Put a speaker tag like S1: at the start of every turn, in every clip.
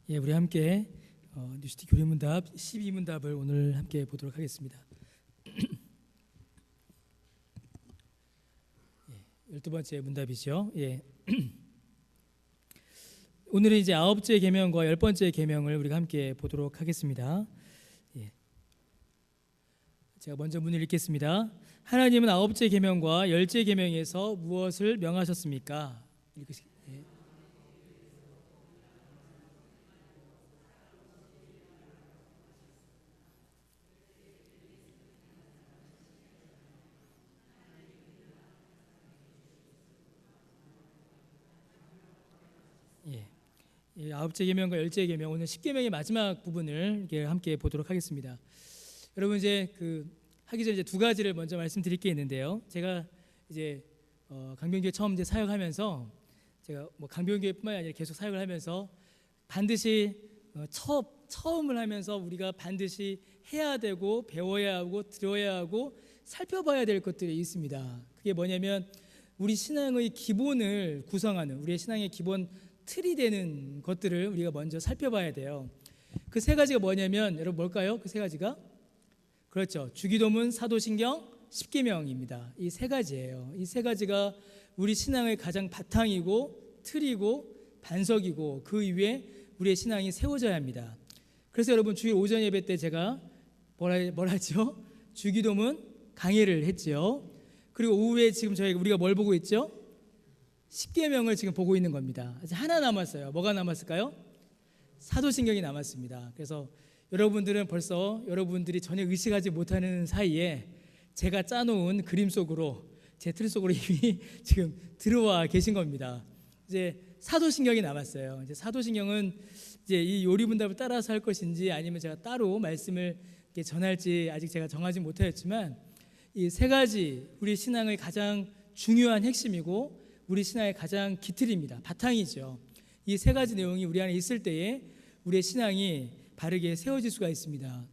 S1: 예, 우리 함께 뉴스티 교리문답 12문답을 오늘 함께 보도록 하겠습니다. 12번째 문답이죠. 예. 오늘은 이제 9째 계명과 10번째 계명을 우리가 함께 보도록 하겠습니다. 예. 제가 먼저 문을 읽겠습니다. 하나님은 9째 계명과 10째 계명에서 무엇을 명하셨습니까? 예. 예, 9째 계명과 10째 계명, 오늘 10계명의 마지막 부분을 이렇게 함께 보도록 하겠습니다. 여러분 이제 하기 전에 이제 두 가지를 먼저 말씀드릴 게 있는데요. 제가 이제 강변교회 처음 이제 사역하면서 제가 뭐 강변교회뿐만 아니라 계속 사역을 하면서 반드시 처음을 하면서 우리가 반드시 해야 되고 배워야 하고 들어야 하고 살펴봐야 될 것들이 있습니다. 그게 뭐냐면 우리 신앙의 기본을 구성하는 우리의 신앙의 기본 틀이 되는 것들을 우리가 먼저 살펴봐야 돼요. 그 세 가지가 뭐냐면 여러분 뭘까요? 그 세 가지가 그렇죠. 주기도문, 사도신경, 십계명입니다. 이 세 가지예요. 이 세 가지가 우리 신앙의 가장 바탕이고 틀이고 반석이고 그 위에 우리의 신앙이 세워져야 합니다. 그래서 여러분 주일 오전 예배 때 제가 뭐라죠? 주기도문 강의를 했죠. 그리고 오후에 지금 우리가 뭘 보고 있죠? 십계명을 지금 보고 있는 겁니다. 아직 하나 남았어요. 뭐가 남았을까요? 사도신경이 남았습니다. 그래서 여러분들은 벌써 여러분들이 전혀 의식하지 못하는 사이에 제가 짜놓은 그림 속으로 제 틀 속으로 이미 지금 들어와 계신 겁니다. 이제 사도신경이 남았어요. 이제 사도신경은 이제 이 요리문답을 따라서 할 것인지 아니면 제가 따로 말씀을 이렇게 전할지 아직 제가 정하지 못하였지만 이 세 가지 우리 신앙의 가장 중요한 핵심이고 우리 신앙의 가장 기틀입니다. 바탕이죠. 이 세 가지 내용이 우리 안에 있을 때에 우리의 신앙이 바르게 세워질 수가 있습니다.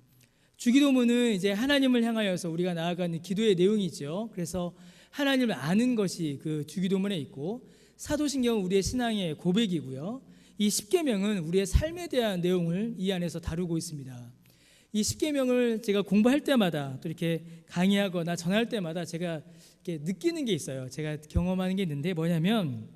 S1: 주기도문은 이제 하나님을 향하여서 우리가 나아가는 기도의 내용이죠. 그래서 하나님을 아는 것이 그 주기도문에 있고 사도신경은 우리의 신앙의 고백이고요. 이 십계명은 우리의 삶에 대한 내용을 이 안에서 다루고 있습니다. 이 십계명을 제가 공부할 때마다 또 이렇게 강의하거나 전할 때마다 제가 이렇게 느끼는 게 있어요. 제가 경험하는 게 있는데 뭐냐면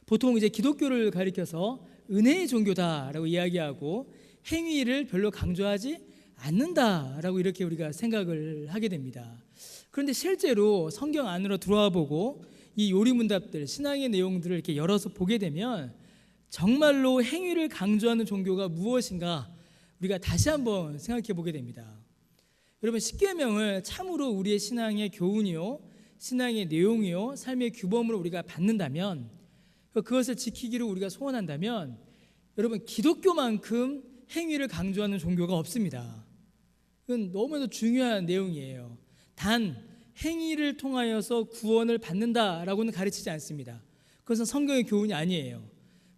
S1: 보통 이제 기독교를 가리켜서 은혜의 종교다라고 이야기하고 행위를 별로 강조하지 않는다라고 이렇게 우리가 생각을 하게 됩니다. 그런데 실제로 성경 안으로 들어와 보고 이 요리문답들 신앙의 내용들을 이렇게 열어서 보게 되면 정말로 행위를 강조하는 종교가 무엇인가 우리가 다시 한번 생각해 보게 됩니다. 여러분 십계명을 참으로 우리의 신앙의 교훈이요 신앙의 내용이요 삶의 규범으로 우리가 받는다면 그것을 지키기를 우리가 소원한다면 여러분 기독교만큼 행위를 강조하는 종교가 없습니다. 그건 너무나도 중요한 내용이에요. 단 행위를 통하여서 구원을 받는다라고는 가르치지 않습니다. 그것은 성경의 교훈이 아니에요.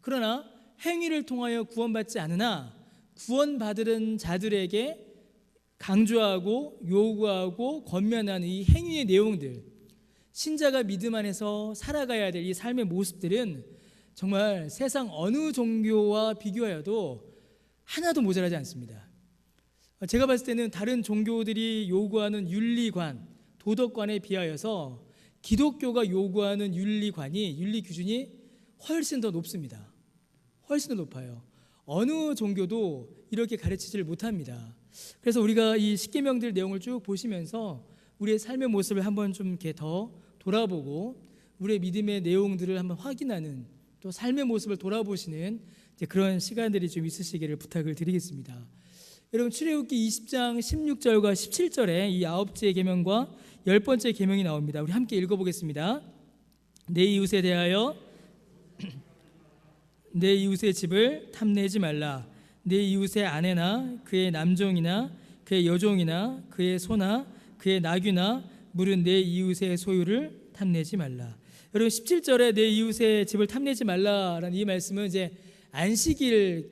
S1: 그러나 행위를 통하여 구원받지 않으나 구원받은 자들에게 강조하고 요구하고 권면하는 이 행위의 내용들 신자가 믿음 안에서 살아가야 될 이 삶의 모습들은 정말 세상 어느 종교와 비교하여도 하나도 모자라지 않습니다. 제가 봤을 때는 다른 종교들이 요구하는 윤리관, 도덕관에 비하여서 기독교가 요구하는 윤리 기준이 훨씬 더 높습니다. 훨씬 더 높아요. 어느 종교도 이렇게 가르치지를 못합니다. 그래서 우리가 이 십계명들 내용을 쭉 보시면서 우리의 삶의 모습을 한번 좀 이렇게 더 돌아보고 우리의 믿음의 내용들을 한번 확인하는 또 삶의 모습을 돌아보시는 그런 시간들이 좀 있으시기를 부탁을 드리겠습니다. 여러분 출애굽기 20장 16절과 17절에 이 9째 계명과 10번째 계명이 나옵니다. 우리 함께 읽어보겠습니다. 내 이웃에 대하여 내 이웃의 집을 탐내지 말라. 내 이웃의 아내나 그의 남종이나 그의 여종이나 그의 소나 그의 나귀나 물은 내 이웃의 소유를 탐내지 말라. 여러분 17절에 내 이웃의 집을 탐내지 말라라는 이 말씀은 이제 안식일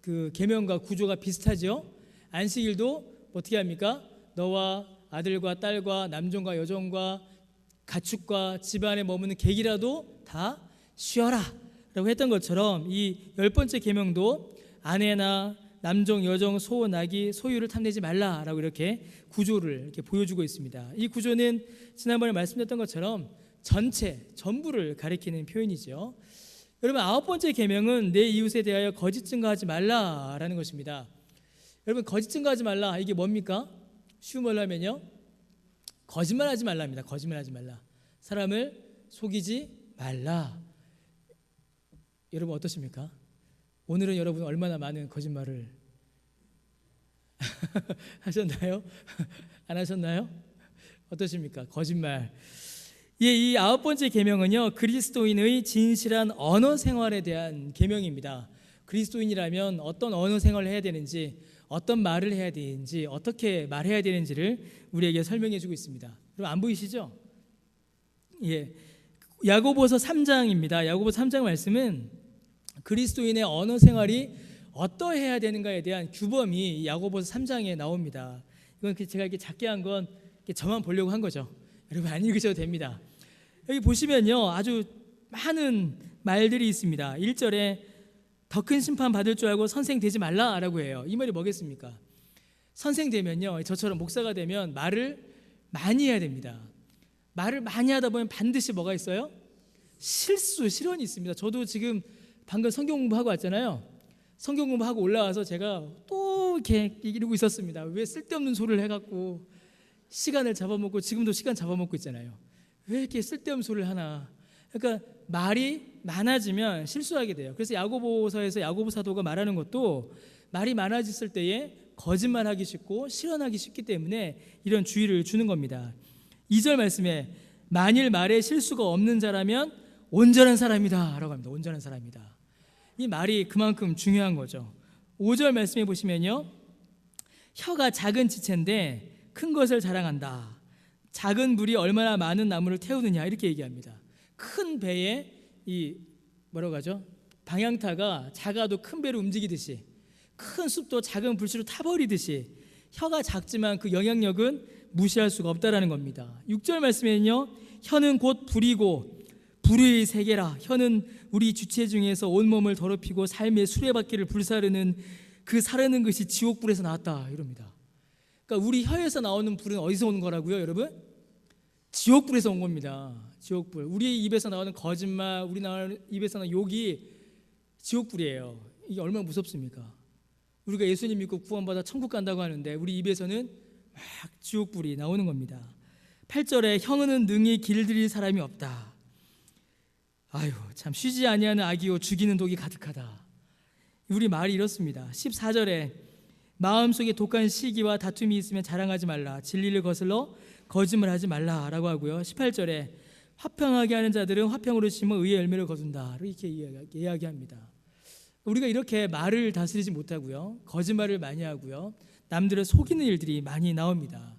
S1: 그 계명과 구조가 비슷하죠. 안식일도 어떻게 합니까? 너와 아들과 딸과 남종과 여종과 가축과 집안에 머무는 객이라도 다 쉬어라 라고 했던 것처럼 이 10번째 계명도 아내나 남종, 여종, 소, 나귀, 소유를 탐내지 말라라고 이렇게 구조를 이렇게 보여주고 있습니다. 이 구조는 지난번에 말씀드렸던 것처럼 전부를 가리키는 표현이죠. 여러분, 9번째 계명은 내 이웃에 대하여 거짓 증거하지 말라라는 것입니다. 여러분, 거짓 증거하지 말라, 이게 뭡니까? 쉬운 말로 하면요, 거짓말하지 말라입니다. 거짓말하지 말라. 사람을 속이지 말라. 여러분 어떠십니까? 오늘은 여러분 얼마나 많은 거짓말을 하셨나요? 안 하셨나요? 어떠십니까? 거짓말. 예, 이 9번째 계명은요, 그리스도인의 진실한 언어 생활에 대한 계명입니다. 그리스도인이라면 어떤 언어 생활을 해야 되는지, 어떤 말을 해야 되는지, 어떻게 말해야 되는지를 우리에게 설명해 주고 있습니다. 여러분 안 보이시죠? 예, 야고보서 3장입니다. 야고보서 3장 말씀은 그리스도인의 언어 생활이 어떠해야 되는가에 대한 규범이 야고보서 3장에 나옵니다. 이건 제가 이렇게 작게 한 건 저만 보려고 한 거죠. 여러분 안 읽으셔도 됩니다. 여기 보시면요, 아주 많은 말들이 있습니다. 1절에 더 큰 심판 받을 줄 알고 선생 되지 말라라고 해요. 이 말이 뭐겠습니까? 선생 되면요, 저처럼 목사가 되면 말을 많이 해야 됩니다. 말을 많이 하다 보면 반드시 뭐가 있어요? 실언이 있습니다. 저도 지금 방금 성경 공부하고 왔잖아요. 성경 공부하고 올라와서 제가 또 이렇게 이러고 있었습니다. 왜 쓸데없는 소리를 해갖고 시간을 잡아먹고, 지금도 시간 잡아먹고 있잖아요. 왜 이렇게 쓸데없는 소리를 하나. 그러니까 말이 많아지면 실수하게 돼요. 그래서 야고보서에서 야고보 사도가 말하는 것도 말이 많아졌을 때에 거짓말하기 쉽고 실언하기 쉽기 때문에 이런 주의를 주는 겁니다. 2절 말씀에 만일 말에 실수가 없는 자라면 온전한 사람이다 라고 합니다. 온전한 사람이다. 이 말이 그만큼 중요한 거죠. 5절 말씀해 보시면요, 혀가 작은 지체인데 큰 것을 자랑한다. 작은 불이 얼마나 많은 나무를 태우느냐, 이렇게 얘기합니다. 큰 배에 이 뭐라고 하죠? 방향타가 작아도 큰 배로 움직이듯이, 큰 숲도 작은 불씨로 타버리듯이 혀가 작지만 그 영향력은 무시할 수가 없다라는 겁니다. 6절 말씀에는요, 혀는 곧 불이고 불의 세계라. 혀는 우리 주체 중에서 온몸을 더럽히고 삶의 수레바퀴를 불사르는 그 사르는 것이 지옥불에서 나왔다 이럽니다. 그러니까 우리 혀에서 나오는 불은 어디서 오는 거라고요, 여러분? 지옥불에서 온 겁니다. 지옥불. 우리 입에서 나오는 거짓말, 우리 입에서 나오는 욕이 지옥불이에요. 이게 얼마나 무섭습니까? 우리가 예수님 믿고 구원받아 천국 간다고 하는데 우리 입에서는 막 지옥불이 나오는 겁니다. 8절에 형은 능히 길들일 사람이 없다. 아유, 참 쉬지 아니하는 악이요 죽이는 독이 가득하다. 우리 말이 이렇습니다. 14절에 마음속에 독한 시기와 다툼이 있으면 자랑하지 말라. 진리를 거슬러 거짓말하지 말라라고 하고요. 18절에 화평하게 하는 자들은 화평으로 심어 의의 열매를 거둔다. 이렇게 이야기합니다. 우리가 이렇게 말을 다스리지 못하고요, 거짓말을 많이 하고요, 남들을 속이는 일들이 많이 나옵니다.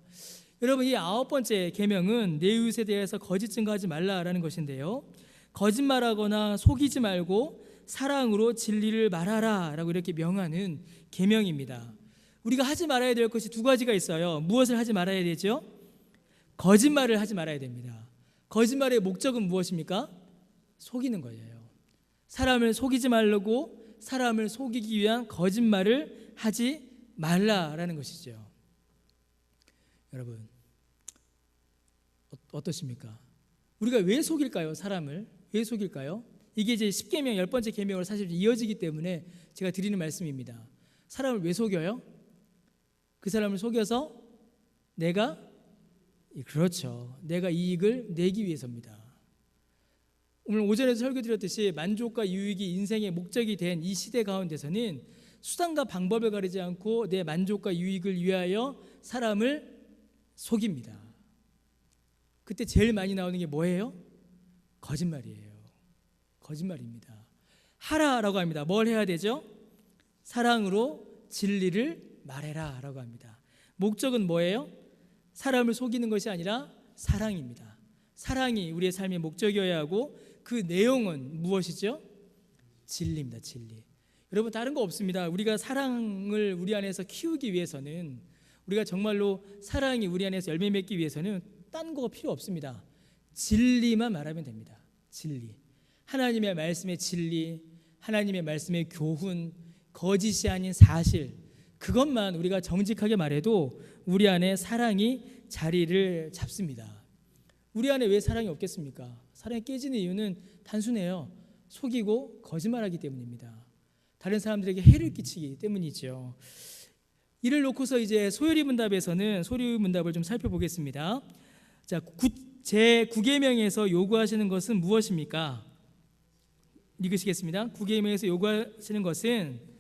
S1: 여러분, 이 9번째 계명은 내 이웃에 대해서 거짓 증거하지 말라라는 것인데요, 거짓말하거나 속이지 말고 사랑으로 진리를 말하라라고 이렇게 명하는 계명입니다. 우리가 하지 말아야 될 것이 두 가지가 있어요. 무엇을 하지 말아야 되죠? 거짓말을 하지 말아야 됩니다. 거짓말의 목적은 무엇입니까? 속이는 거예요. 사람을 속이지 말고 사람을 속이기 위한 거짓말을 하지 말라라는 것이죠. 여러분 어떠십니까? 우리가 왜 속일까요? 사람을 왜 속일까요? 이게 이제 10계명 10번째 계명으로 사실 이어지기 때문에 제가 드리는 말씀입니다. 사람을 왜 속여요? 그 사람을 속여서 내가 이익을 내기 위해서입니다. 오늘 오전에도 설교드렸듯이 만족과 유익이 인생의 목적이 된 이 시대 가운데서는 수단과 방법을 가리지 않고 내 만족과 유익을 위하여 사람을 속입니다. 그때 제일 많이 나오는 게 뭐예요? 거짓말이에요. 거짓말입니다. 하라라고 합니다. 뭘 해야 되죠? 사랑으로 진리를 말해라 라고 합니다. 목적은 뭐예요? 사람을 속이는 것이 아니라 사랑입니다. 사랑이 우리의 삶의 목적이어야 하고 그 내용은 무엇이죠? 진리입니다. 진리. 여러분 다른 거 없습니다. 우리가 사랑을 우리 안에서 키우기 위해서는, 우리가 정말로 사랑이 우리 안에서 열매 맺기 위해서는 딴 거 필요 없습니다. 진리만 말하면 됩니다. 진리. 하나님의 말씀의 진리, 하나님의 말씀의 교훈, 거짓이 아닌 사실, 그것만 우리가 정직하게 말해도 우리 안에 사랑이 자리를 잡습니다. 우리 안에 왜 사랑이 없겠습니까? 사랑이 깨지는 이유는 단순해요. 속이고 거짓말하기 때문입니다. 다른 사람들에게 해를 끼치기 때문이죠. 이를 놓고서 이제 소요리 문답에서는 소요리 문답을 좀 살펴보겠습니다. 자, 제 9계명에서 요구하시는 것은 무엇입니까? 읽으시겠습니다. 9계명에서 요구하시는 것은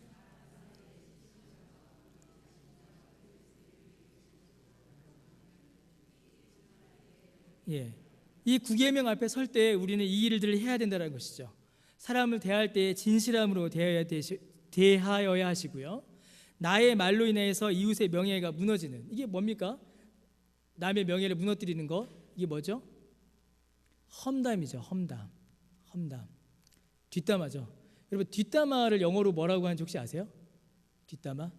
S1: 이 9계명 앞에 설 때 우리는 이 일들을 해야 된다는 것이죠. 사람을 대할 때 진실함으로 대하여야 하시고요. 나의 말로 인해서 이웃의 명예가 무너지는, 이게 뭡니까? 남의 명예를 무너뜨리는 것, 이게 뭐죠? 험담이죠. 험담. 뒷담화죠. 여러분, 뒷담화를 영어로 뭐라고 하는지 혹시 아세요? 뒷담화?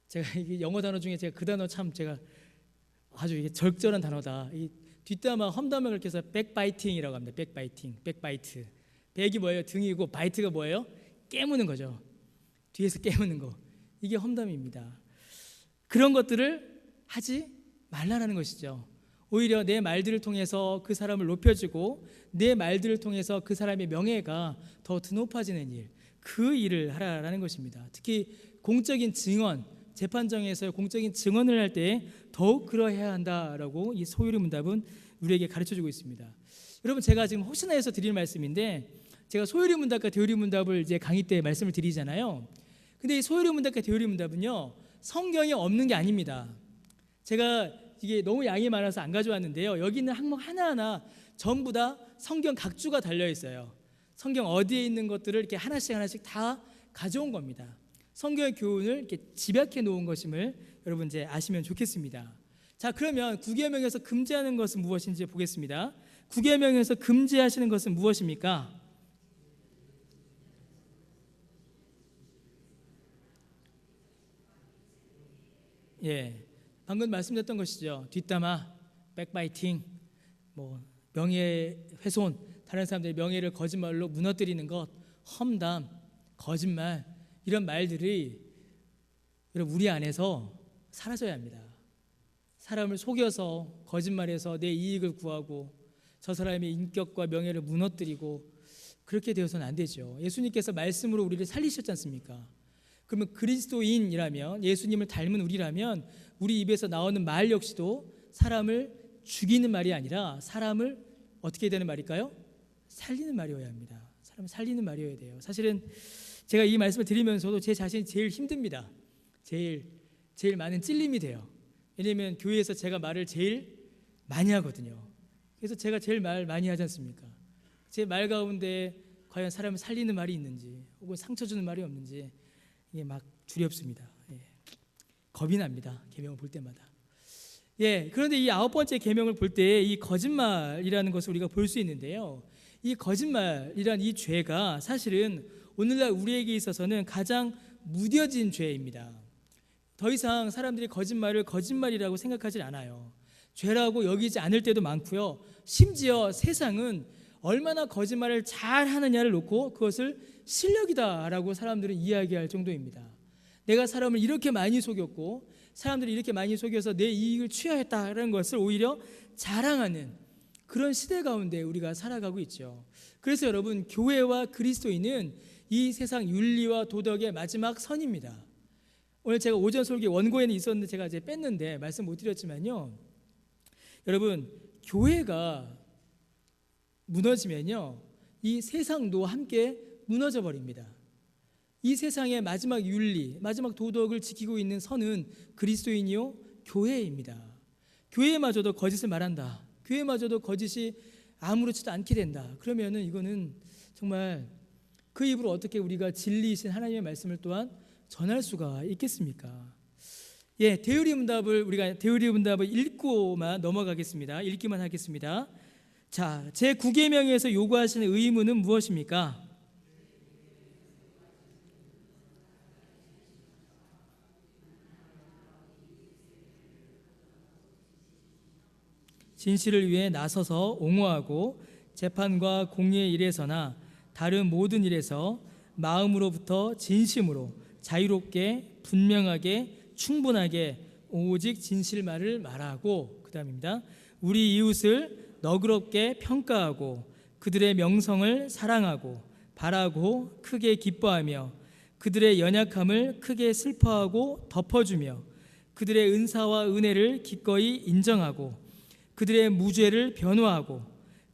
S1: 제가 이게 영어 단어 중에 제가 그 단어 참 제가 아주 이게 적절한 단어다. 이 뒷담화, 험담을 그렇게 해서 백바이팅이라고 합니다. 백바이트. 백이 뭐예요? 등이고, 바이트가 뭐예요? 깨무는 거죠. 뒤에서 깨무는 거. 이게 험담입니다. 그런 것들을 하지 말라라는 것이죠. 오히려 내 말들을 통해서 그 사람을 높여주고 내 말들을 통해서 그 사람의 명예가 더 높아지는 일, 그 일을 하라라는 것입니다. 특히 공적인 증언, 재판정에서 공적인 증언을 할 때 더욱 그러해야 한다라고 이 소요리 문답은 우리에게 가르쳐주고 있습니다. 여러분, 제가 지금 혹시나 해서 드릴 말씀인데, 제가 소요리 문답과 대요리 문답을 이제 강의 때 말씀을 드리잖아요. 근데 이 소요리 문답과 대요리 문답은요, 성경에 없는 게 아닙니다. 제가 이게 너무 양이 많아서 안 가져왔는데요, 여기 있는 항목 하나하나 전부 다 성경 각주가 달려 있어요. 성경 어디에 있는 것들을 이렇게 하나씩 다 가져온 겁니다. 성경의 교훈을 이렇게 집약해 놓은 것임을 여러분 이제 아시면 좋겠습니다. 자, 그러면 9계명에서 금지하는 것은 무엇인지 보겠습니다. 9계명에서 금지하시는 것은 무엇입니까? 방금 말씀드렸던 것이죠. 뒷담화, 백바이팅, 명예훼손, 다른 사람들의 명예를 거짓말로 무너뜨리는 것, 험담, 거짓말, 이런 말들이 여러분 우리 안에서 사라져야 합니다. 사람을 속여서 거짓말해서 내 이익을 구하고 저 사람의 인격과 명예를 무너뜨리고 그렇게 되어서는 안 되죠. 예수님께서 말씀으로 우리를 살리셨지 않습니까? 그러면 그리스도인이라면, 예수님을 닮은 우리라면 우리 입에서 나오는 말 역시도 사람을 죽이는 말이 아니라 사람을 어떻게 되는 말일까요? 살리는 말이어야 합니다. 사람을 살리는 말이어야 돼요. 사실은 제가 이 말씀을 드리면서도 제 자신이 제일 힘듭니다. 제일 많은 찔림이 돼요. 왜냐하면 교회에서 제가 말을 제일 많이 하거든요. 그래서 제가 제일 말 많이 하지 않습니까? 제 말 가운데 과연 사람을 살리는 말이 있는지 혹은 상처 주는 말이 없는지 이게 막 두렵습니다. 겁이 납니다. 계명을 볼 때마다. 그런데 이 9번째 계명을 볼 때 이 거짓말이라는 것을 우리가 볼 수 있는데요. 이 거짓말이란 이 죄가 사실은 오늘날 우리에게 있어서는 가장 무뎌진 죄입니다. 더 이상 사람들이 거짓말을 거짓말이라고 생각하지 않아요. 죄라고 여기지 않을 때도 많고요. 심지어 세상은 얼마나 거짓말을 잘 하느냐를 놓고 그것을 실력이다라고 사람들은 이야기할 정도입니다. 내가 사람을 이렇게 많이 속였고 사람들이 이렇게 많이 속여서 내 이익을 취하했다라는 것을 오히려 자랑하는 그런 시대 가운데 우리가 살아가고 있죠. 그래서 여러분, 교회와 그리스도인은 이 세상 윤리와 도덕의 마지막 선입니다. 오늘 제가 오전 설교 원고에는 있었는데 제가 이제 뺐는데 말씀 못 드렸지만요, 여러분, 교회가 무너지면요 이 세상도 함께 무너져 버립니다. 이 세상의 마지막 윤리, 마지막 도덕을 지키고 있는 선은 그리스도인이요 교회입니다. 교회마저도 거짓을 말한다, 교회마저도 거짓이 아무렇지도 않게 된다, 그러면은 이거는 정말 그 입으로 어떻게 우리가 진리이신 하나님의 말씀을 또한 전할 수가 있겠습니까? 대요리 문답을 읽고만 넘어가겠습니다. 읽기만 하겠습니다. 자, 제 9계명에서 요구하시는 의무는 무엇입니까? 진실을 위해 나서서 옹호하고 재판과 공의의 일에서나 다른 모든 일에서 마음으로부터 진심으로 자유롭게 분명하게 충분하게 오직 진실말을 말하고, 그 다음입니다. 우리 이웃을 너그럽게 평가하고 그들의 명성을 사랑하고 바라고 크게 기뻐하며 그들의 연약함을 크게 슬퍼하고 덮어주며 그들의 은사와 은혜를 기꺼이 인정하고 그들의 무죄를 변호하고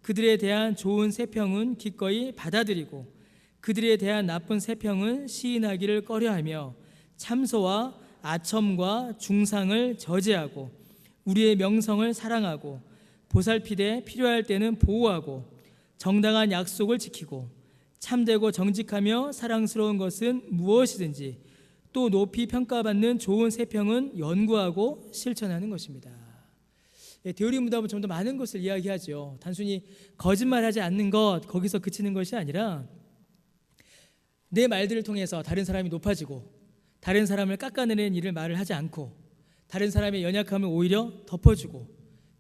S1: 그들에 대한 좋은 세평은 기꺼이 받아들이고 그들에 대한 나쁜 세평은 시인하기를 꺼려하며 참소와 아첨과 중상을 저지하고 우리의 명성을 사랑하고 보살피되 필요할 때는 보호하고 정당한 약속을 지키고 참되고 정직하며 사랑스러운 것은 무엇이든지 또 높이 평가받는 좋은 세평은 연구하고 실천하는 것입니다. 데오리 문답은 좀 더 많은 것을 이야기하죠. 단순히 거짓말하지 않는 것, 거기서 그치는 것이 아니라 내 말들을 통해서 다른 사람이 높아지고 다른 사람을 깎아내리는 일을 말을 하지 않고 다른 사람의 연약함을 오히려 덮어주고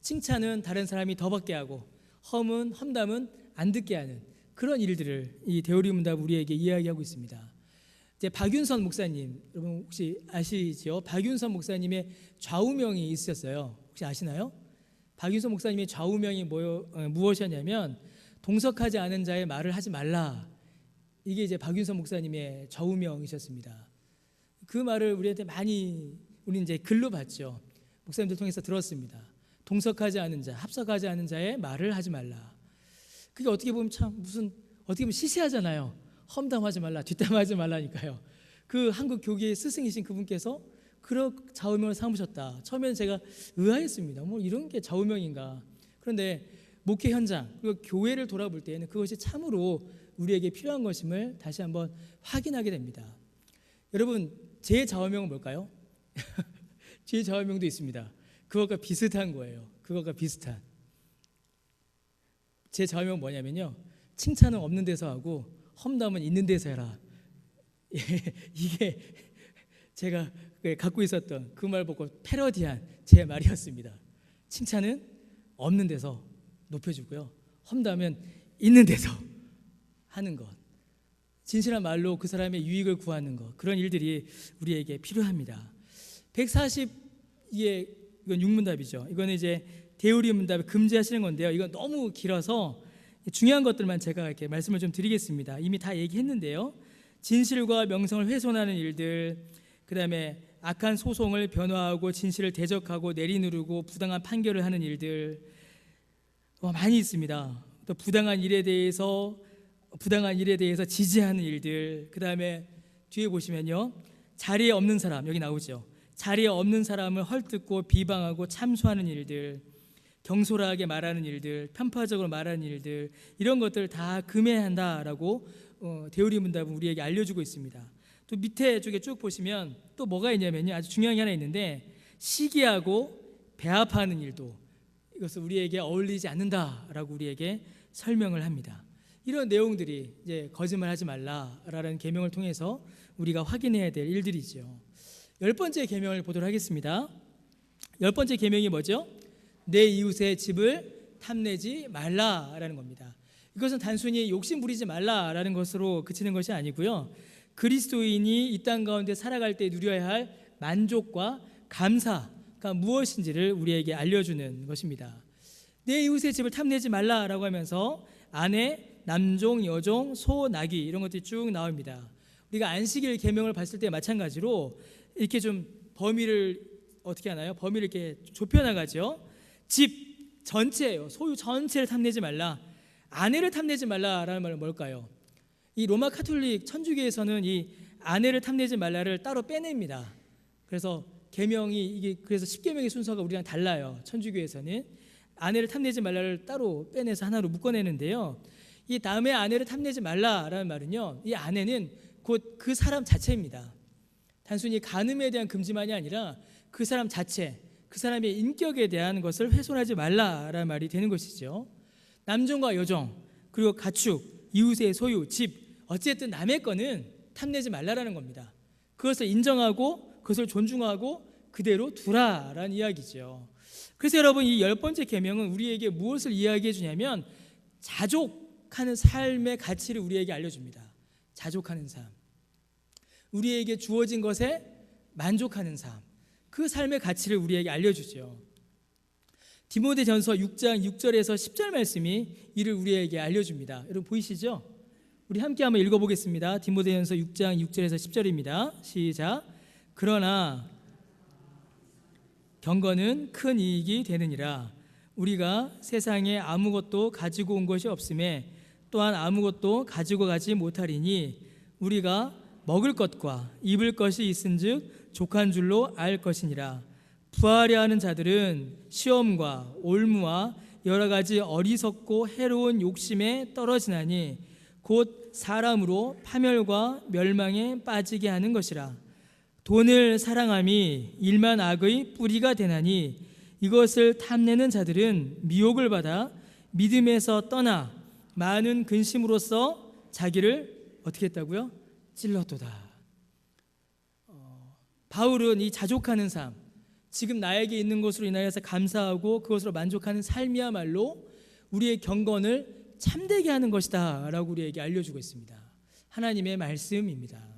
S1: 칭찬은 다른 사람이 더 받게 하고 험담은 안 듣게 하는 그런 일들을 이 데오리 문답 우리에게 이야기하고 있습니다. 이제 박윤선 목사님, 여러분 혹시 아시죠? 박윤선 목사님의 좌우명이 있었어요. 혹시 아시나요? 박윤선 목사님의 좌우명이 무엇이었냐면 동석하지 않은 자의 말을 하지 말라. 이게 이제 박윤선 목사님의 좌우명이셨습니다. 그 말을 우리한테 우리 이제 글로 봤죠. 목사님들 통해서 들었습니다. 동석하지 않은 자, 합석하지 않은 자의 말을 하지 말라. 그게 어떻게 보면 어떻게 보면 시시하잖아요. 험담하지 말라, 뒷담하지 말라니까요. 그 한국 교계의 스승이신 그분께서 그런 좌우명을 삼으셨다. 처음에는 제가 의아했습니다. 뭐 이런 게 좌우명인가. 그런데 목회 현장 그리고 교회를 돌아볼 때에는 그것이 참으로 우리에게 필요한 것임을 다시 한번 확인하게 됩니다. 여러분, 제 좌우명은 뭘까요? 제 좌우명도 있습니다. 그것과 비슷한 거예요. 그것과 비슷한. 제 좌우명은 뭐냐면요, 칭찬은 없는 데서 하고 험담은 있는 데서 해라. 이게 제가 갖고 있었던 그 말 보고 패러디한 제 말이었습니다. 칭찬은 없는 데서 높여주고요, 험담은 있는 데서 하는 것, 진실한 말로 그 사람의 유익을 구하는 것, 그런 일들이 우리에게 필요합니다. 142의 이건 6문답이죠. 이거는 이제 데오리 문답을 금지하시는 건데요. 이건 너무 길어서 중요한 것들만 제가 이렇게 말씀을 좀 드리겠습니다. 이미 다 얘기했는데요. 진실과 명성을 훼손하는 일들, 그 다음에 악한 소송을 변호하고 진실을 대적하고 내리누르고 부당한 판결을 하는 일들 많이 있습니다. 또 부당한 일에 대해서 지지하는 일들, 그 다음에 뒤에 보시면요, 자리에 없는 사람, 여기 나오죠. 자리에 없는 사람을 헐뜯고 비방하고 참소하는 일들, 경솔하게 말하는 일들, 편파적으로 말하는 일들, 이런 것들 다 금해한다라고 데오리 문답은 우리에게 알려주고 있습니다. 또 밑에 쪽에 쭉 보시면 또 뭐가 있냐면요, 아주 중요한 게 하나 있는데, 시기하고 배합하는 일도 이것은 우리에게 어울리지 않는다라고 우리에게 설명을 합니다. 이런 내용들이 이제 거짓말하지 말라라는 계명을 통해서 우리가 확인해야 될 일들이죠. 10번째 계명을 보도록 하겠습니다. 10번째 계명이 뭐죠? 내 이웃의 집을 탐내지 말라라는 겁니다. 이것은 단순히 욕심 부리지 말라라는 것으로 그치는 것이 아니고요, 그리스도인이 이 땅 가운데 살아갈 때 누려야 할 만족과 감사가 무엇인지를 우리에게 알려주는 것입니다. 내 이웃의 집을 탐내지 말라라고 하면서 아내, 남종, 여종, 소, 나귀 이런 것들이 쭉 나옵니다. 우리가 안식일 계명을 봤을 때 마찬가지로 이렇게 좀 범위를 어떻게 하나요? 범위를 이렇게 좁혀나가죠. 집 전체예요. 소유 전체를 탐내지 말라. 아내를 탐내지 말라라는 말은 뭘까요? 이 로마 카톨릭 천주교에서는 이 아내를 탐내지 말라를 따로 빼냅니다. 그래서 계명이 이게 그래서 10계명의 순서가 우리랑 달라요. 천주교에서는 아내를 탐내지 말라를 따로 빼내서 하나로 묶어내는데요. 이 다음에 아내를 탐내지 말라라는 말은요, 이 아내는 곧 그 사람 자체입니다. 단순히 간음에 대한 금지만이 아니라 그 사람 자체, 그 사람의 인격에 대한 것을 훼손하지 말라라는 말이 되는 것이죠. 남종과 여종, 그리고 가축, 이웃의 소유, 집, 어쨌든 남의 거는 탐내지 말라라는 겁니다. 그것을 인정하고 그것을 존중하고 그대로 두라라는 이야기죠. 그래서 여러분, 이 10번째 계명은 우리에게 무엇을 이야기해 주냐면 자족하는 삶의 가치를 우리에게 알려줍니다. 자족하는 삶, 우리에게 주어진 것에 만족하는 삶, 그 삶의 가치를 우리에게 알려주죠. 디모데전서 6장 6절에서 10절 말씀이 이를 우리에게 알려줍니다. 여러분 보이시죠? 우리 함께 한번 읽어보겠습니다. 디모데전서 6장 6절에서 10절입니다. 시작. 그러나 경건은 큰 이익이 되느니라. 우리가 세상에 아무것도 가지고 온 것이 없음에 또한 아무것도 가지고 가지 못하리니 우리가 먹을 것과 입을 것이 있은즉 족한 줄로 알 것이니라. 부하려 하는 자들은 시험과 올무와 여러 가지 어리석고 해로운 욕심에 떨어지나니 곧 사람으로 파멸과 멸망에 빠지게 하는 것이라. 돈을 사랑함이 일만 악의 뿌리가 되나니 이것을 탐내는 자들은 미혹을 받아 믿음에서 떠나 많은 근심으로써 자기를 어떻게 했다고요? 찔렀도다. 바울은 이 자족하는 삶, 지금 나에게 있는 것으로 인하여서 감사하고 그것으로 만족하는 삶이야말로 우리의 경건을 참되게 하는 것이다 라고 우리에게 알려주고 있습니다. 하나님의 말씀입니다.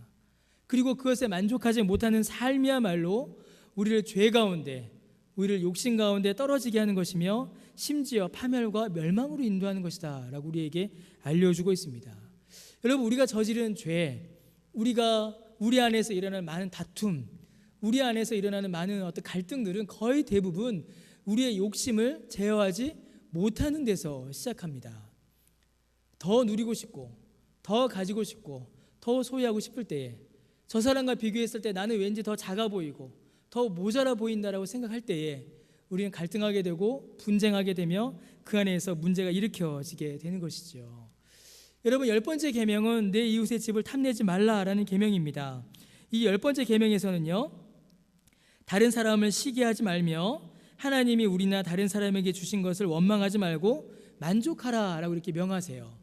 S1: 그리고 그것에 만족하지 못하는 삶이야말로 우리를 죄 가운데, 우리를 욕심 가운데 떨어지게 하는 것이며 심지어 파멸과 멸망으로 인도하는 것이다 라고 우리에게 알려주고 있습니다. 여러분, 우리가 저지른 죄, 우리 안에서 일어나는 많은 다툼, 우리 안에서 일어나는 많은 어떤 갈등들은 거의 대부분 우리의 욕심을 제어하지 못하는 데서 시작합니다. 더 누리고 싶고, 더 가지고 싶고, 더 소유하고 싶을 때에, 저 사람과 비교했을 때 나는 왠지 더 작아 보이고 더 모자라 보인다라고 생각할 때에 우리는 갈등하게 되고 분쟁하게 되며 그 안에서 문제가 일으켜지게 되는 것이죠. 여러분, 10번째 계명은 내 이웃의 집을 탐내지 말라라는 계명입니다. 이 10번째 계명에서는요, 다른 사람을 시기하지 말며 하나님이 우리나 다른 사람에게 주신 것을 원망하지 말고 만족하라라고 이렇게 명하세요.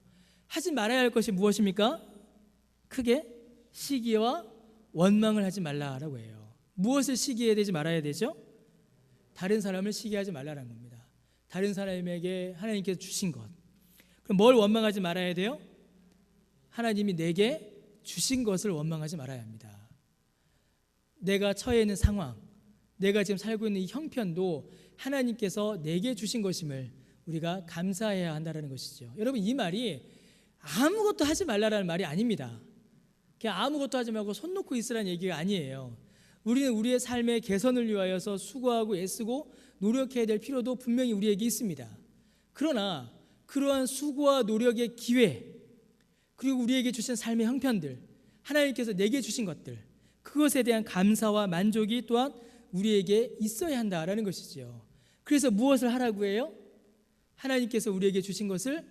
S1: 하지 말아야 할 것이 무엇입니까? 크게 시기와 원망을 하지 말라라고 해요. 무엇을 시기해야 되지 말아야 되죠? 다른 사람을 시기하지 말라는 겁니다. 다른 사람에게 하나님께서 주신 것. 그럼 뭘 원망하지 말아야 돼요? 하나님이 내게 주신 것을 원망하지 말아야 합니다. 내가 처해 있는 상황, 내가 지금 살고 있는 이 형편도 하나님께서 내게 주신 것임을 우리가 감사해야 한다는 것이죠. 여러분, 이 말이 아무것도 하지 말라라는 말이 아닙니다. 그냥 아무것도 하지 말고 손 놓고 있으라는 얘기가 아니에요. 우리는 우리의 삶의 개선을 위하여서 수고하고 애쓰고 노력해야 될 필요도 분명히 우리에게 있습니다. 그러나 그러한 수고와 노력의 기회, 그리고 우리에게 주신 삶의 형편들, 하나님께서 내게 주신 것들, 그것에 대한 감사와 만족이 또한 우리에게 있어야 한다라는 것이지요. 그래서 무엇을 하라고 해요? 하나님께서 우리에게 주신 것을,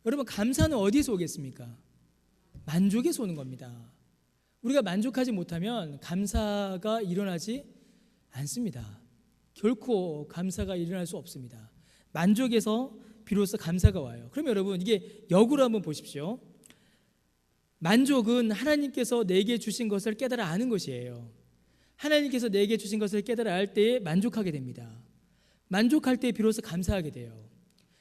S1: 여러분, 감사는 어디에서 오겠습니까? 만족에서 오는 겁니다. 우리가 만족하지 못하면 감사가 일어나지 않습니다. 결코 감사가 일어날 수 없습니다. 만족에서 비로소 감사가 와요. 그럼 여러분, 이게 역으로 한번 보십시오. 만족은 하나님께서 내게 주신 것을 깨달아 아는 것이에요. 하나님께서 내게 주신 것을 깨달아 알 때에 만족하게 됩니다. 만족할 때 비로소 감사하게 돼요.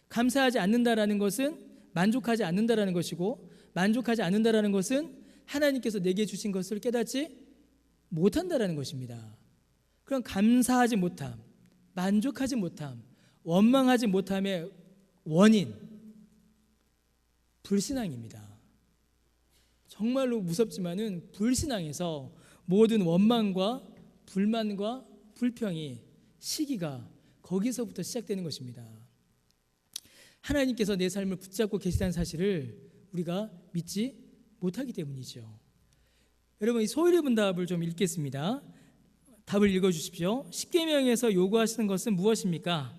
S1: 감사하지 않는다라는 것은 만족하지 않는다라는 것이고, 만족하지 않는다라는 것은 하나님께서 내게 주신 것을 깨닫지 못한다라는 것입니다. 그럼 감사하지 못함, 만족하지 못함, 원망하지 못함의 원인, 불신앙입니다. 정말로 무섭지만은 불신앙에서 모든 원망과 불만과 불평이, 시기가 거기서부터 시작되는 것입니다. 하나님께서 내 삶을 붙잡고 계시다는 사실을 우리가 믿지 못하기 때문이죠. 여러분, 이 소율의 문답을 좀 읽겠습니다. 답을 읽어주십시오. 십계명에서 요구하시는 것은 무엇입니까?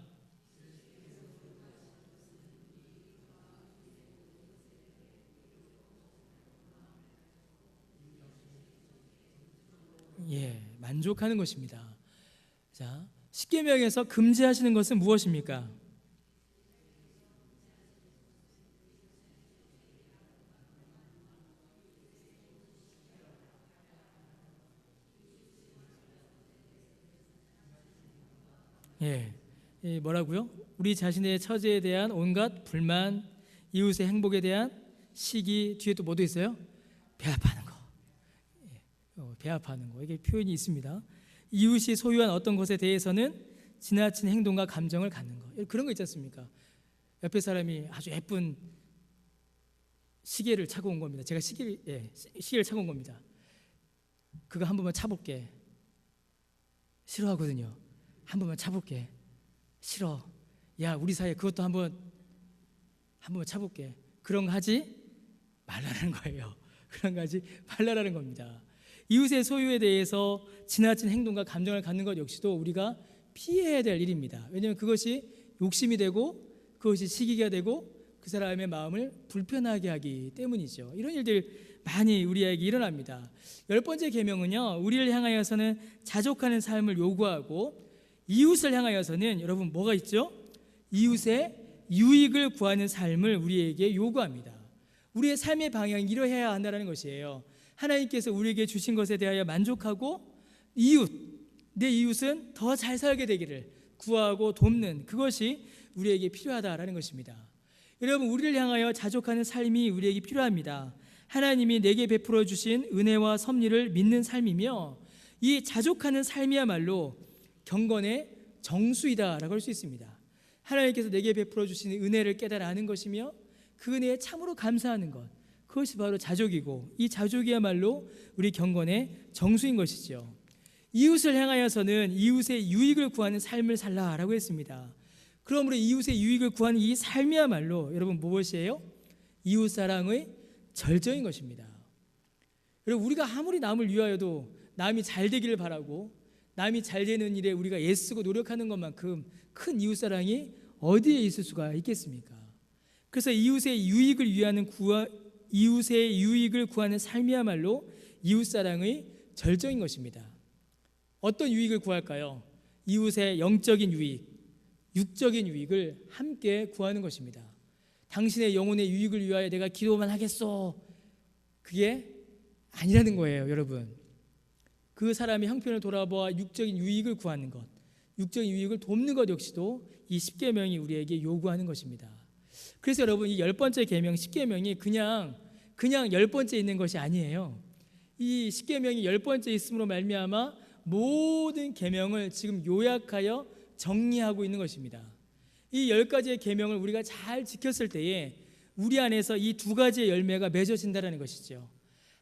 S1: 만족하는 것입니다. 자, 십계명에서 금지하시는 것은 무엇입니까? 뭐라고요? 우리 자신의 처지에 대한 온갖 불만, 이웃의 행복에 대한 시기, 뒤에 또 뭐도 있어요? 배합하는 거. 배합하는 거. 이게 표현이 있습니다. 이웃이 소유한 어떤 것에 대해서는 지나친 행동과 감정을 갖는 거. 그런 거 있지 않습니까? 옆에 사람이 아주 예쁜 시계를 차고 온 겁니다. 제가 시계를 차고 온 겁니다. 그거 한 번만 차볼게. 싫어하거든요. 한 번만 차볼게. 싫어. 야, 우리 사이에 그것도 한 번만 차볼게. 그런 거 하지 말라는 거예요. 그런 거 하지 말라는 겁니다. 이웃의 소유에 대해서 지나친 행동과 감정을 갖는 것 역시도 우리가 피해야 될 일입니다. 왜냐하면 그것이 욕심이 되고 그것이 시기가 되고 그 사람의 마음을 불편하게 하기 때문이죠. 이런 일들 많이 우리에게 일어납니다. 10번째 계명은요, 우리를 향하여서는 자족하는 삶을 요구하고 이웃을 향하여서는 여러분 뭐가 있죠? 이웃의 유익을 구하는 삶을 우리에게 요구합니다. 우리의 삶의 방향이 이러해야 한다는 것이에요. 하나님께서 우리에게 주신 것에 대하여 만족하고 내 이웃은 더 잘 살게 되기를 구하고 돕는 그것이 우리에게 필요하다라는 것입니다. 여러분, 우리를 향하여 자족하는 삶이 우리에게 필요합니다. 하나님이 내게 베풀어 주신 은혜와 섭리를 믿는 삶이며 이 자족하는 삶이야말로 경건의 정수이다라고 할 수 있습니다. 하나님께서 내게 베풀어 주신 은혜를 깨달아 아는 것이며 그 은혜에 참으로 감사하는 것, 그것이 바로 자족이고 이 자족이야말로 우리 경건의 정수인 것이죠. 이웃을 향하여서는 이웃의 유익을 구하는 삶을 살라라고 했습니다. 그러므로 이웃의 유익을 구하는 이 삶이야말로 여러분 무엇이에요? 이웃사랑의 절정인 것입니다. 여러분, 우리가 아무리 남을 위하여도 남이 잘 되기를 바라고 남이 잘 되는 일에 우리가 애쓰고 노력하는 것만큼 큰 이웃사랑이 어디에 있을 수가 있겠습니까? 그래서 이웃의 유익을 구하는 삶이야말로 이웃사랑의 절정인 것입니다. 어떤 유익을 구할까요? 이웃의 영적인 유익, 육적인 유익을 함께 구하는 것입니다. 당신의 영혼의 유익을 위하여 내가 기도만 하겠소, 그게 아니라는 거예요. 여러분, 그 사람이 형편을 돌아보아 육적인 유익을 구하는 것, 육적인 유익을 돕는 것 역시도 이 10계명이 우리에게 요구하는 것입니다. 그래서 여러분, 이 10번째 계명 10계명이 그냥 10번째 있는 것이 아니에요. 이 10계명이 10번째 있음으로 말미암아 모든 계명을 지금 요약하여 정리하고 있는 것입니다. 이 10가지의 계명을 우리가 잘 지켰을 때에 우리 안에서 이 2가지의 열매가 맺어진다는 것이죠.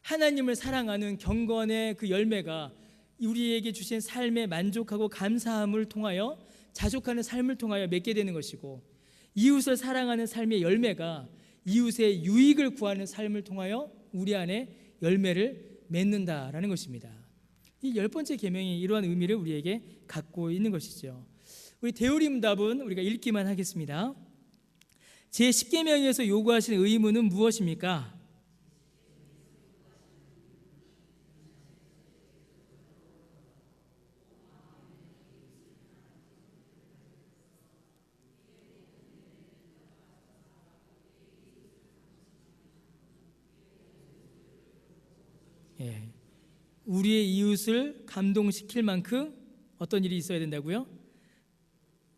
S1: 하나님을 사랑하는 경건의 그 열매가 우리에게 주신 삶에 만족하고 감사함을 통하여 자족하는 삶을 통하여 맺게 되는 것이고, 이웃을 사랑하는 삶의 열매가 이웃의 유익을 구하는 삶을 통하여 우리 안에 열매를 맺는다라는 것입니다. 이 10번째 계명이 이러한 의미를 우리에게 갖고 있는 것이죠. 우리 대우림답은 우리가 읽기만 하겠습니다. 제 10계명에서 요구하시는 의무는 무엇입니까? 우리의 이웃을 감동시킬 만큼 어떤 일이 있어야 된다고요?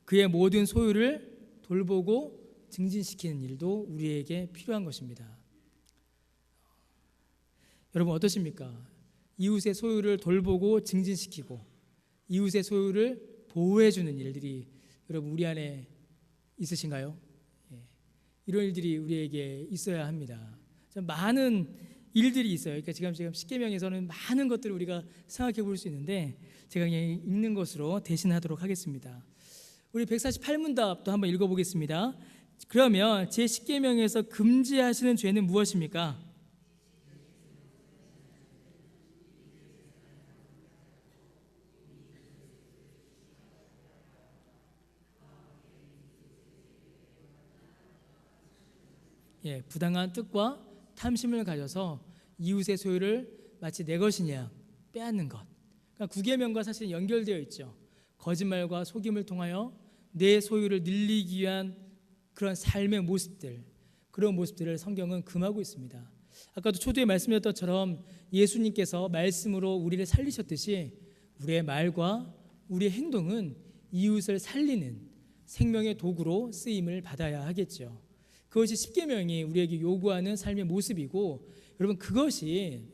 S1: 그의 모든 소유를 돌보고 증진시키는 일도 우리에게 필요한 것입니다. 여러분 어떠십니까? 이웃의 소유를 돌보고 증진시키고 이웃의 소유를 보호해주는 일들이 여러분 우리 안에 있으신가요? 이런 일들이 우리에게 있어야 합니다. 많은 일들이 있어요. 그러니까 지금 10계명에서는 많은 것들을 우리가 생각해 볼 수 있는데 제가 그냥 읽는 것으로 대신하도록 하겠습니다. 우리 148문답도 한번 읽어보겠습니다. 그러면 제 10계명에서 금지하시는 죄는 무엇입니까? 부당한 뜻과 탐심을 가져서 이웃의 소유를 마치 내 것이냐 빼앗는 것. 그러니까 9계명과 사실 연결되어 있죠. 거짓말과 속임을 통하여 내 소유를 늘리기 위한 그런 삶의 모습들, 그런 모습들을 성경은 금하고 있습니다. 아까도 초두에 말씀드렸던 것처럼 예수님께서 말씀으로 우리를 살리셨듯이 우리의 말과 우리의 행동은 이웃을 살리는 생명의 도구로 쓰임을 받아야 하겠죠. 그 그것이 십계명이 우리에게 요구하는 삶의 모습이고, 여러분 그것이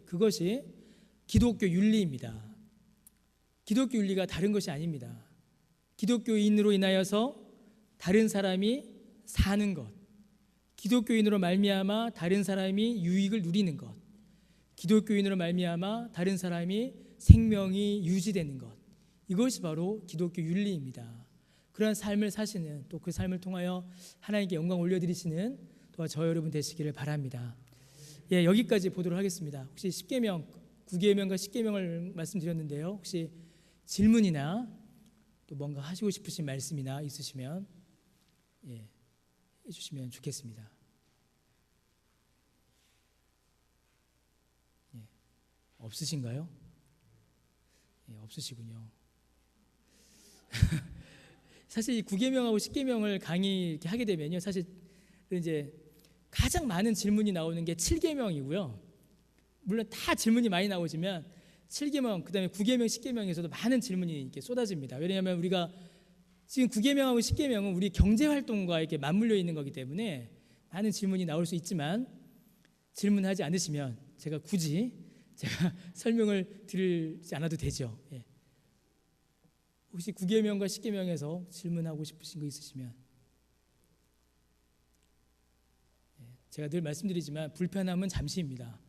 S1: 기독교 윤리입니다. 기독교 윤리가 다른 것이 아닙니다. 기독교인으로 인하여서 다른 사람이 사는 것, 기독교인으로 말미암아 다른 사람이 유익을 누리는 것, 기독교인으로 말미암아 다른 사람이 생명이 유지되는 것, 이것이 바로 기독교 윤리입니다. 그러한 삶을 사시는, 또 그 삶을 통하여 하나님께 영광 올려드리시는 또한 저 여러분 되시기를 바랍니다. 예, 여기까지 보도록 하겠습니다. 혹시 10계명, 9계명과 10계명을 말씀드렸는데요. 혹시 질문이나 또 뭔가 하시고 싶으신 말씀이나 있으시면 해주시면 좋겠습니다. 없으신가요? 없으시군요. 사실 이 9계명하고 10계명을 강의 이렇게 하게 되면요, 사실 이제 가장 많은 질문이 나오는 게 7계명이고요. 물론 다 질문이 많이 나오지만 7계명, 그다음에 9계명, 10계명에서도 많은 질문이 이렇게 쏟아집니다. 왜냐하면 우리가 지금 9계명하고 10계명은 우리 경제 활동과 이렇게 맞물려 있는 거기 때문에 많은 질문이 나올 수 있지만, 질문하지 않으시면 제가 굳이 설명을 드리지 않아도 되죠. 예. 혹시 9계명과 10계명에서 질문하고 싶으신 거 있으시면, 제가 늘 말씀드리지만 불편함은 잠시입니다.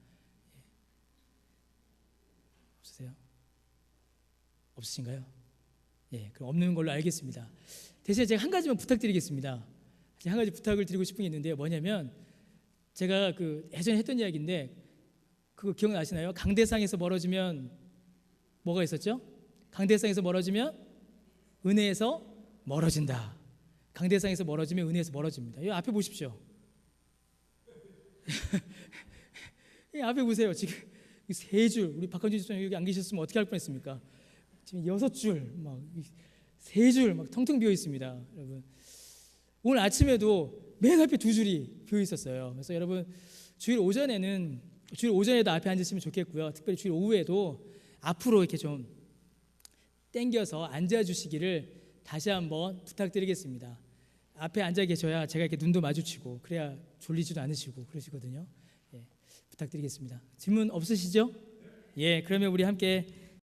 S1: 없으세요? 없으신가요? 예, 그럼 없는 걸로 알겠습니다. 대신에 제가 한 가지만 부탁드리겠습니다. 한 가지 부탁을 드리고 싶은 게 있는데요. 뭐냐면, 제가 예전에 했던 이야기인데 그거 기억나시나요? 강대상에서 멀어지면 뭐가 있었죠? 강대상에서 멀어지면 은혜에서 멀어진다. 강대상에서 멀어지면 은혜에서 멀어집니다. 이 앞에 보십시오. 이 앞에 보세요. 지금 3줄, 우리 박헌준 집사님 여기 안 계셨으면 어떻게 할 뻔했습니까? 지금 6줄, 막 3줄 막 텅텅 비어 있습니다. 여러분, 오늘 아침에도 맨 앞에 2줄이 비어 있었어요. 그래서 여러분, 주일 오전에도 앞에 앉으시면 좋겠고요. 특별히 주일 오후에도 앞으로 이렇게 좀 당겨서 앉아주시기를 다시 한번 부탁드리겠습니다. 앞에 앉아 계셔야 제가 이렇게 눈도 마주치고, 그래야 졸리지도 않으시고 그러시거든요. 예, 부탁드리겠습니다. 질문 없으시죠? 예, 그러면 우리 함께